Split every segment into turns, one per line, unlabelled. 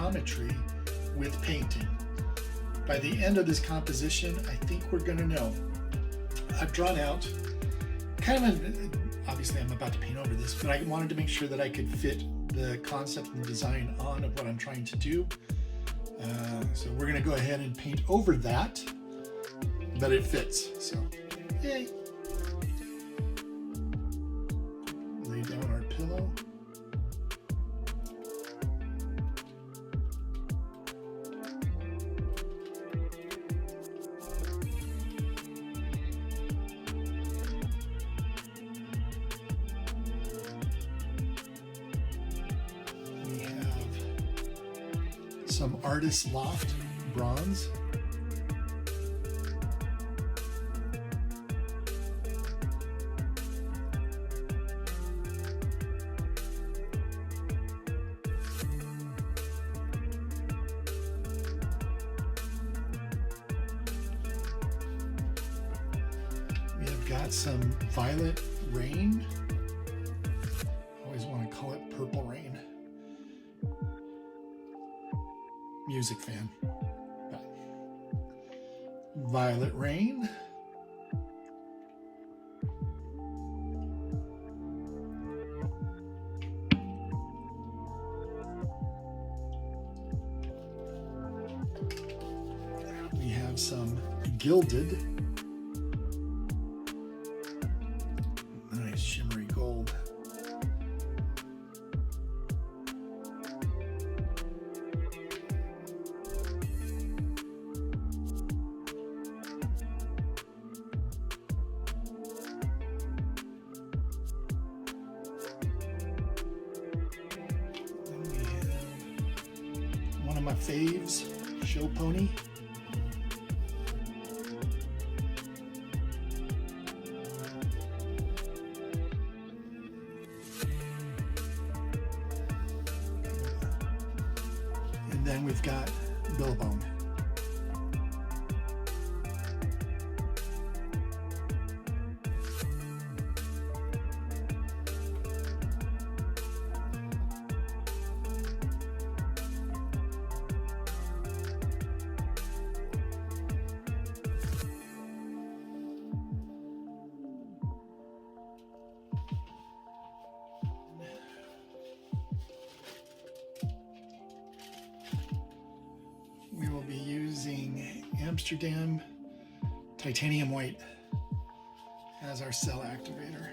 geometry with painting. By the end of this composition, I think we're going to know. I've drawn out kind of obviously I'm about to paint over this, but I wanted to make sure that I could fit the concept and the design on of what I'm trying to do. So we're going to go ahead and paint over that, but it fits. So, yay! Lay down our pillow. Some Artist Loft bronze. We have got some Violet Rain. I always want to call it Purple Rain. Music fan. Violet Rain. We have some Gilded. Nice shimmery gold. My faves, Show Pony. And then we've got Billabong. Amsterdam titanium white as our cell activator.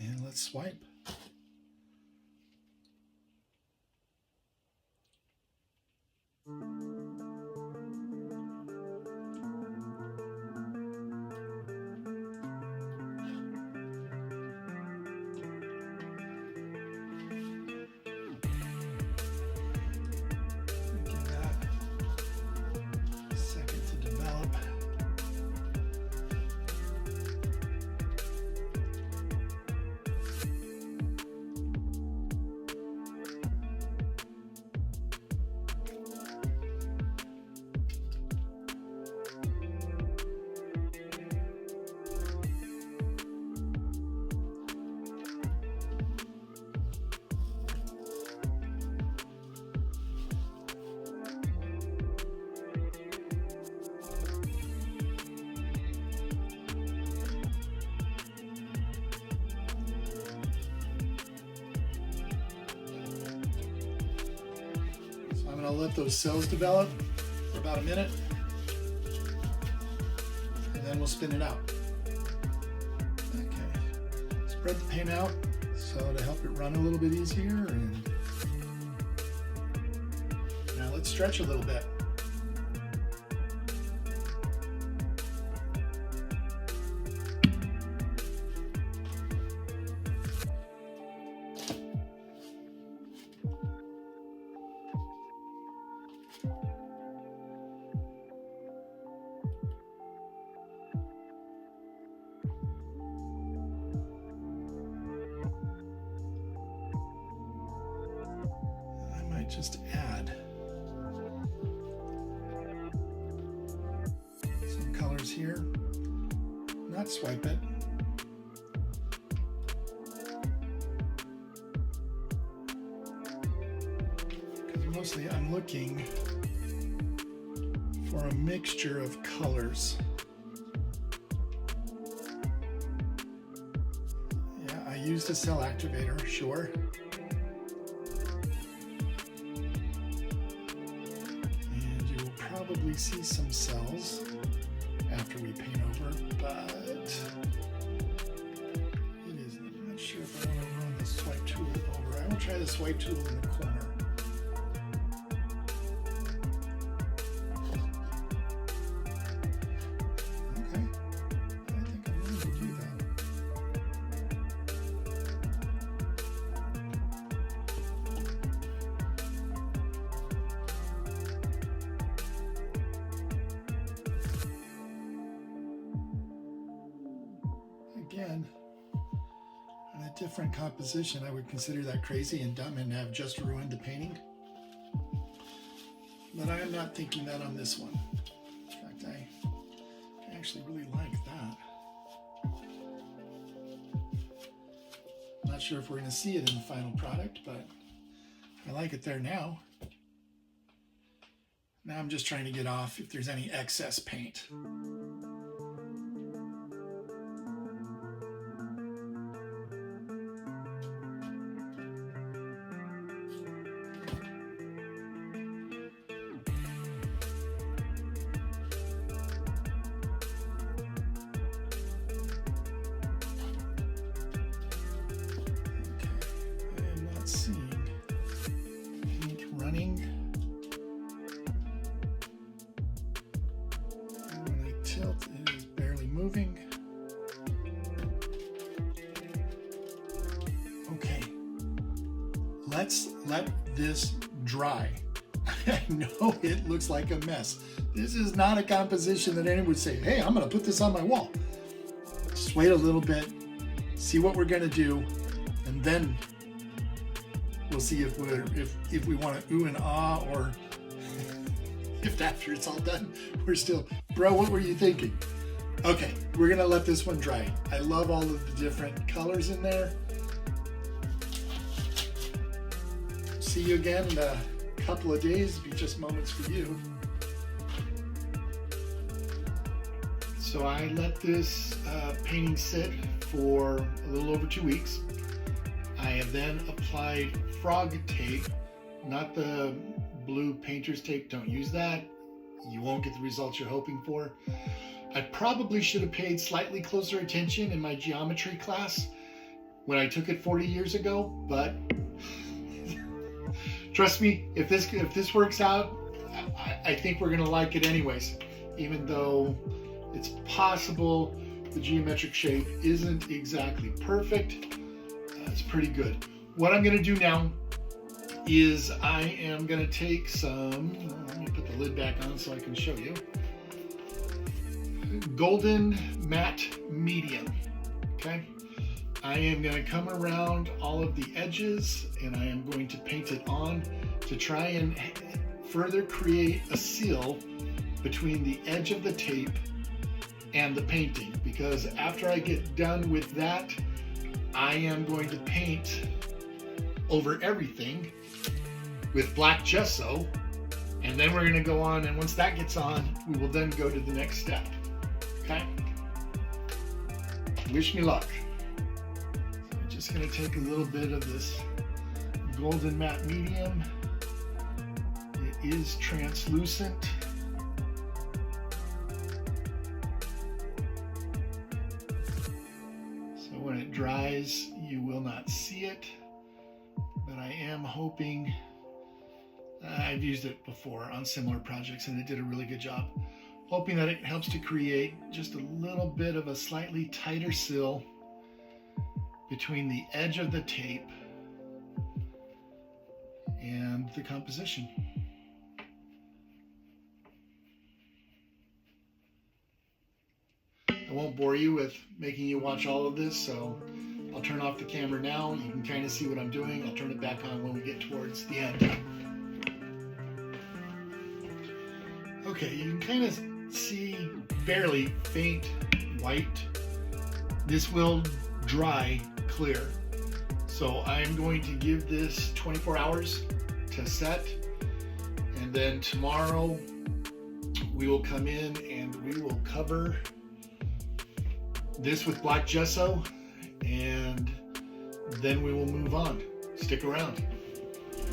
And let's swipe. I'll let those cells develop for about a minute, and then we'll spin it out. Okay, spread the paint out so to help it run a little bit easier. And now let's stretch a little bit. Just add some colors here, not swipe it. mostly I'm looking for a mixture of colors. Yeah, I used a cell activator, sure. And you will probably see some cells after we paint over, but I'm not sure if I want to run the swipe tool over. I will try the swipe tool in the corner. Okay, I think I'm going to do that. Again, on a different composition, I would consider that crazy and dumb and have just ruined the painting. But I am not thinking that on this one. In fact, I actually really like that. I'm not sure if we're going to see it in the final product, but I like it there now. Now I'm just trying to get off if there's any excess paint. Seeing paint running. And when I tilt, it is barely moving. Okay, let's let this dry. I know it looks like a mess. This is not a composition that anyone would say, hey, I'm gonna put this on my wall. Just wait a little bit, see what we're gonna do, and then we'll see if we want to ooh and ah, or if after it's all done, we're still, bro, what were you thinking? Okay, we're gonna let this one dry. I love all of the different colors in there. See you again in a couple of days. It'll be just moments for you. So I let this painting sit for a little over 2 weeks. I have then applied frog tape, not the blue painter's tape. Don't use that. You won't get the results you're hoping for. I probably should have paid slightly closer attention in my geometry class when I took it 40 years ago, but trust me, if this works out, I think we're gonna like it anyways, even though it's possible the geometric shape isn't exactly perfect. It's pretty good. What I'm going to do now is I am going to take some, let me put the lid back on so I can show you, golden matte medium. Okay, I am going to come around all of the edges and I am going to paint it on to try and further create a seal between the edge of the tape and the painting, because after I get done with that, I am going to paint over everything with black gesso, and then we're going to go on, and once that gets on, we will then go to the next step. Okay? Wish me luck. So I'm just going to take a little bit of this golden matte medium. It is translucent. When it dries, you will not see it, but I am hoping, I've used it before on similar projects and it did a really good job, hoping that it helps to create just a little bit of a slightly tighter seal between the edge of the tape and the composition. I won't bore you with making you watch all of this, so I'll turn off the camera now. You can kind of see what I'm doing. I'll turn it back on when we get towards the end. Okay, you can kind of see barely faint white. This will dry clear. So I'm going to give this 24 hours to set. And then tomorrow we will come in and we will cover this with black gesso, and then we will move on. Stick around.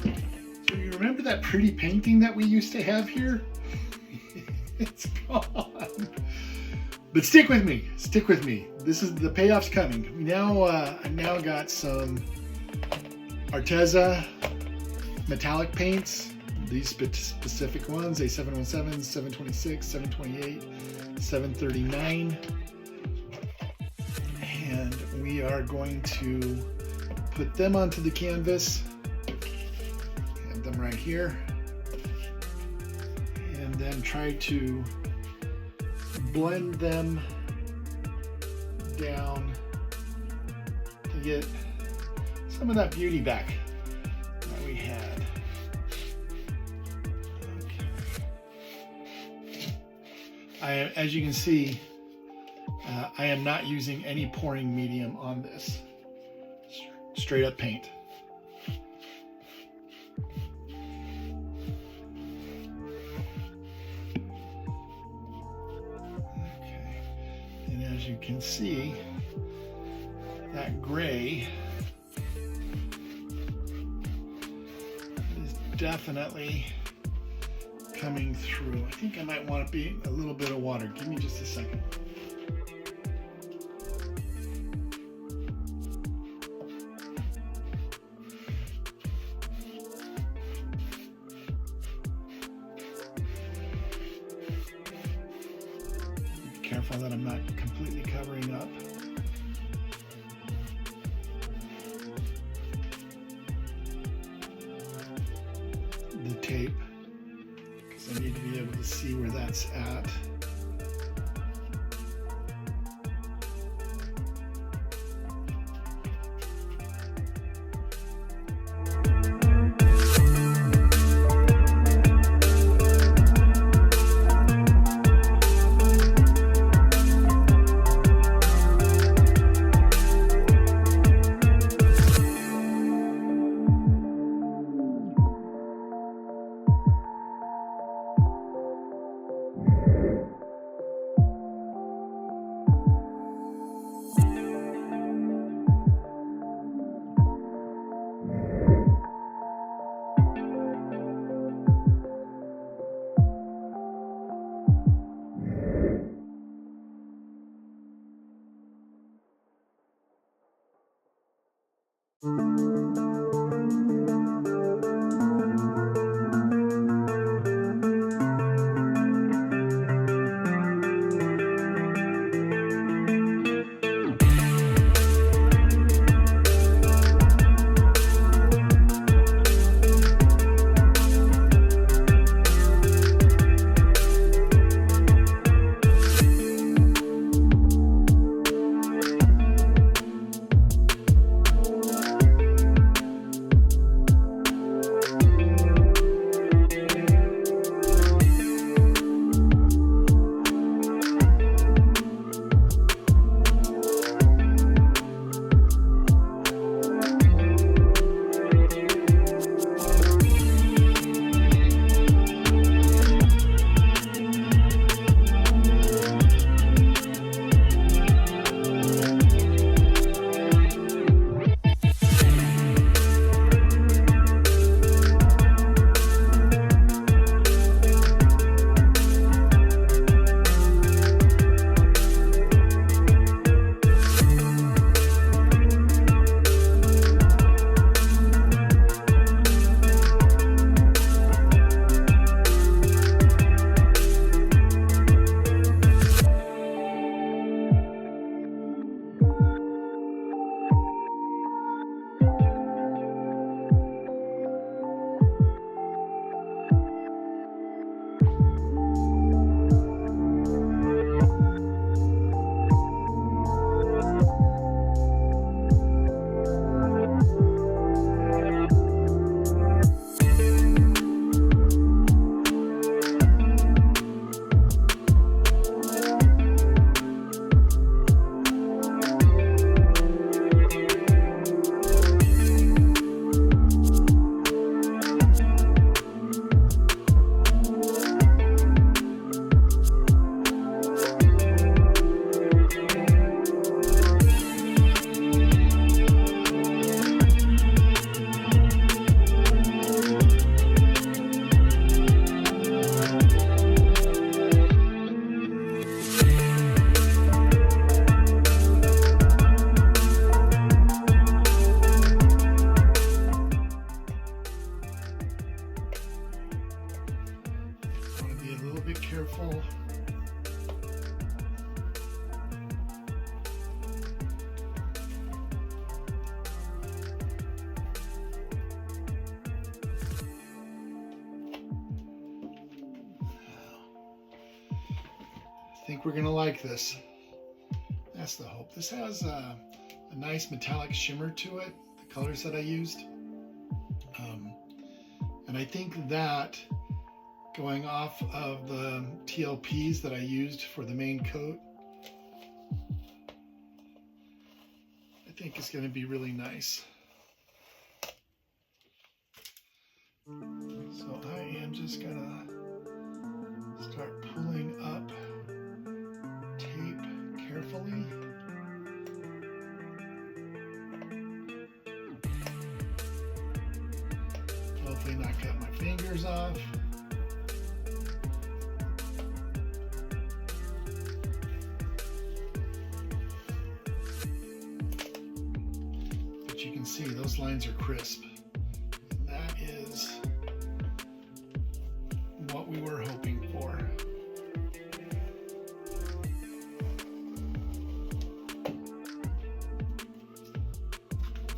So you remember that pretty painting that we used to have here? It's gone. But stick with me. Stick with me. This is the payoff's coming. I've now got some Arteza metallic paints. These specific ones: A717, 726, 728, 739. And we are going to put them onto the canvas. Have them right here. And then try to blend them down to get some of that beauty back that we had. Okay. As you can see, I am not using any pouring medium on this. Straight up paint. Okay. And as you can see, that gray is definitely coming through. I think I might want to be a little bit of water. Give me just a second. Be careful that I'm not completely covering up. The tape, because I need to be able to see where that's at. careful. I think we're gonna like this. That's the hope. This has a nice metallic shimmer to it, the colors that I used. And I think that going off of the TLPs that I used for the main coat, I think it's gonna be really nice. So I am just gonna start pulling up tape carefully. Hopefully not cut my fingers off. But you can see those lines are crisp. That is what we were hoping for.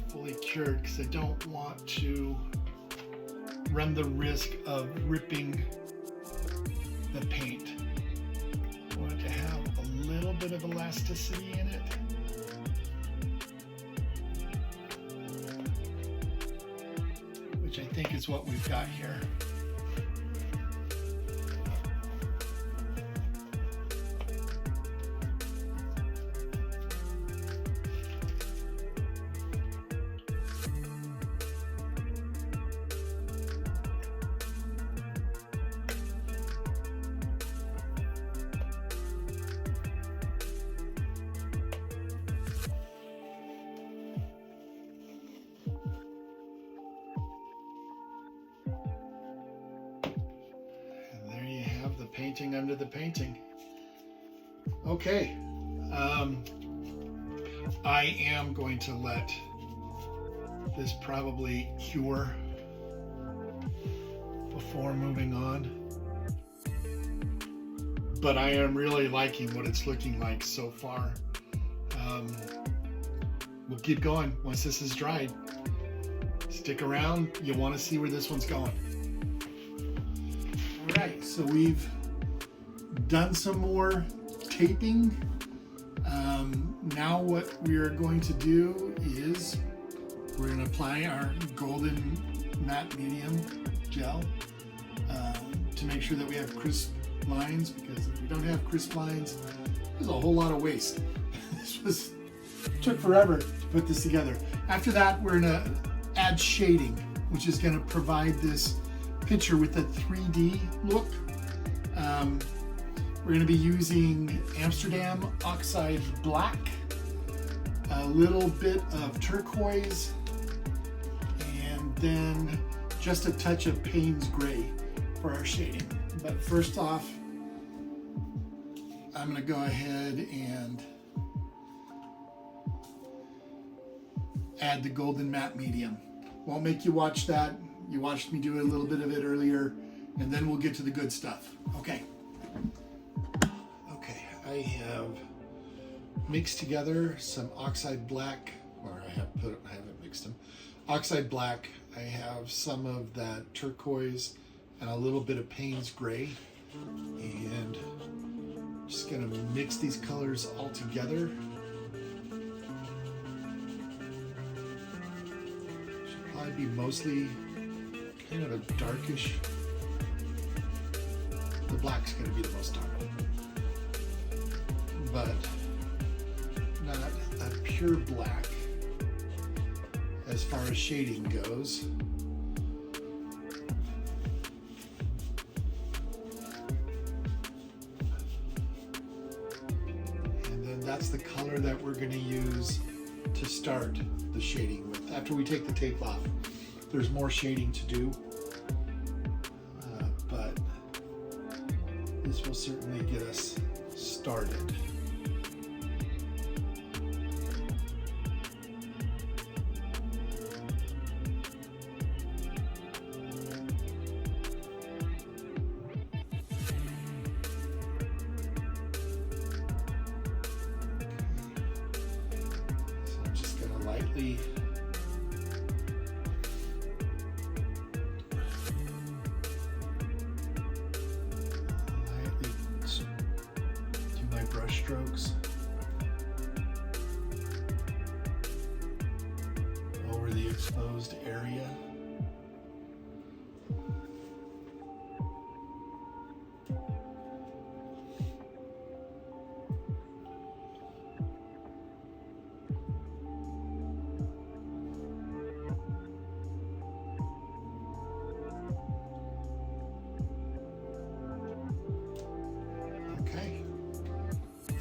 Fully cured because I don't want to run the risk of ripping the paint. I want it to have a little bit of elasticity in it. Which I think is what we've got here. Painting under the painting. Okay, I am going to let this probably cure before moving on, but I am really liking what it's looking like so far. We'll keep going once this is dried. Stick around, you want to see where this one's going. All right, so we've done some more taping. Now what we are going to do is we're going to apply our golden matte medium gel to make sure that we have crisp lines, because if we don't have crisp lines, there's a whole lot of waste. This took forever to put this together. After that, we're going to add shading, which is going to provide this picture with a 3D look. We're going to be using Amsterdam Oxide Black, a little bit of turquoise, and then just a touch of Payne's Gray for our shading. But first off, I'm going to go ahead and add the golden matte medium. Won't make you watch that. You watched me do a little bit of it earlier, and then we'll get to the good stuff. Okay. I have mixed together some oxide black, or I haven't mixed them. Oxide black, I have some of that turquoise and a little bit of Payne's Gray. And just gonna mix these colors all together. Should probably be mostly kind of a darkish. The black's gonna be the most dark, but not a pure black as far as shading goes. And then that's the color that we're going to use to start the shading with. After we take the tape off, there's more shading to do, but this will certainly get us started. lightly do my brush strokes over the exposed area.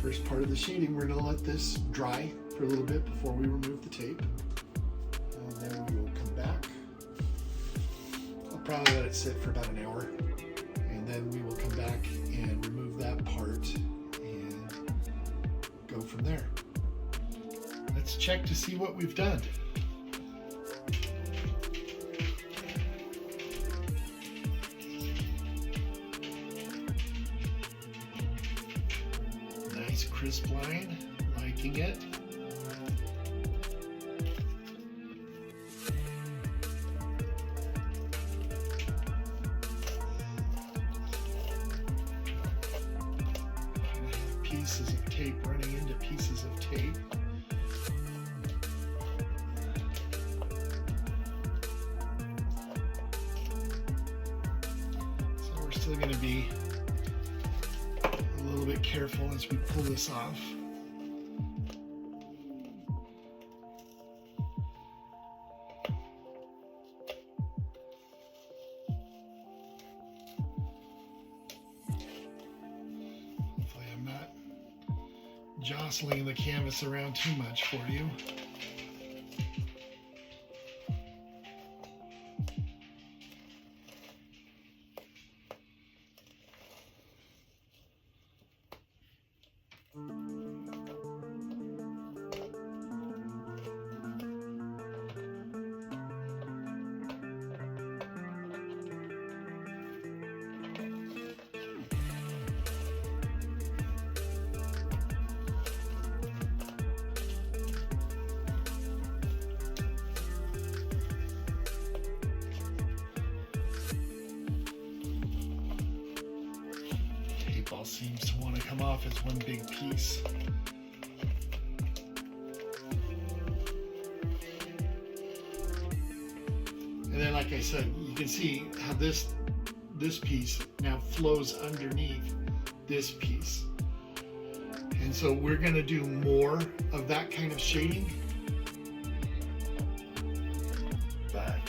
First part of the shading, we're going to let this dry for a little bit before we remove the tape. And then we will come back. I'll probably let it sit for about an hour. And then we will come back and remove that part and go from there. Let's check to see what we've done. Crisp line, liking it. Pieces of tape running into pieces of tape. So we're still going to be a little bit careful as we pull this off. Hopefully I'm not jostling the canvas around too much for you. All seems to want to come off as one big piece. And then, like I said, you can see how this piece now flows underneath this piece. And so we're going to do more of that kind of shading. But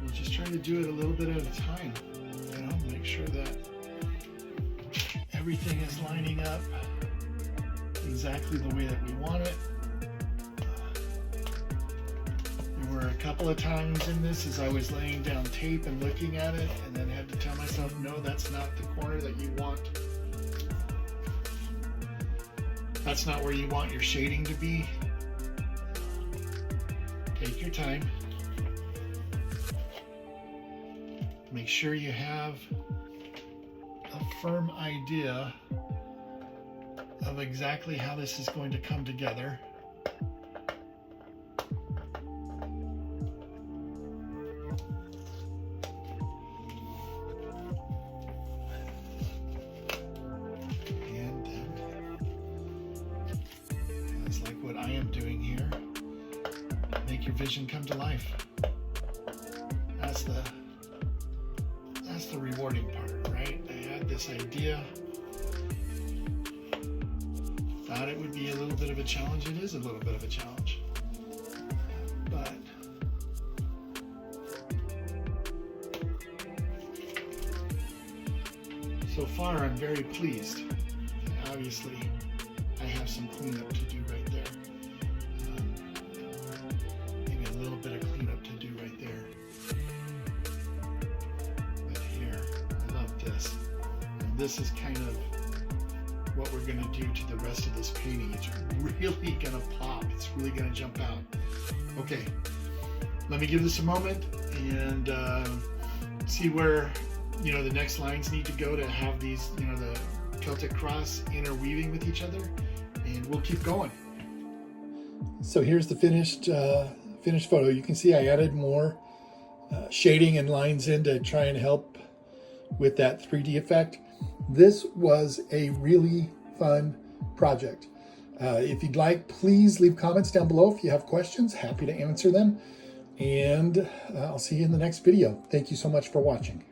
we'll just try to do it a little bit at a time. Make sure that everything is lining up exactly the way that we want it. There were a couple of times in this as I was laying down tape and looking at it, and then had to tell myself, no, that's not the corner that you want. That's not where you want your shading to be. Take your time. Make sure you have a firm idea of exactly how this is going to come together. And then, that's like what I am doing here. Make your vision come to life. That's the rewarding part, right? I had this idea, thought it would be a little bit of a challenge. It is a little bit of a challenge, but so far I'm very pleased. Obviously, I have some cleanup to do right there. Maybe a little bit of cleanup to do right there. This is kind of what we're going to do to the rest of this painting. It's really going to pop. It's really going to jump out. Okay, let me give this a moment and see where the next lines need to go to have these, the Celtic cross interweaving with each other, and we'll keep going. So here's the finished photo. You can see I added more shading and lines in to try and help with that 3D effect. This was a really fun project. If you'd like, please leave comments down below if you have questions. Happy to answer them. And I'll see you in the next video. Thank you so much for watching.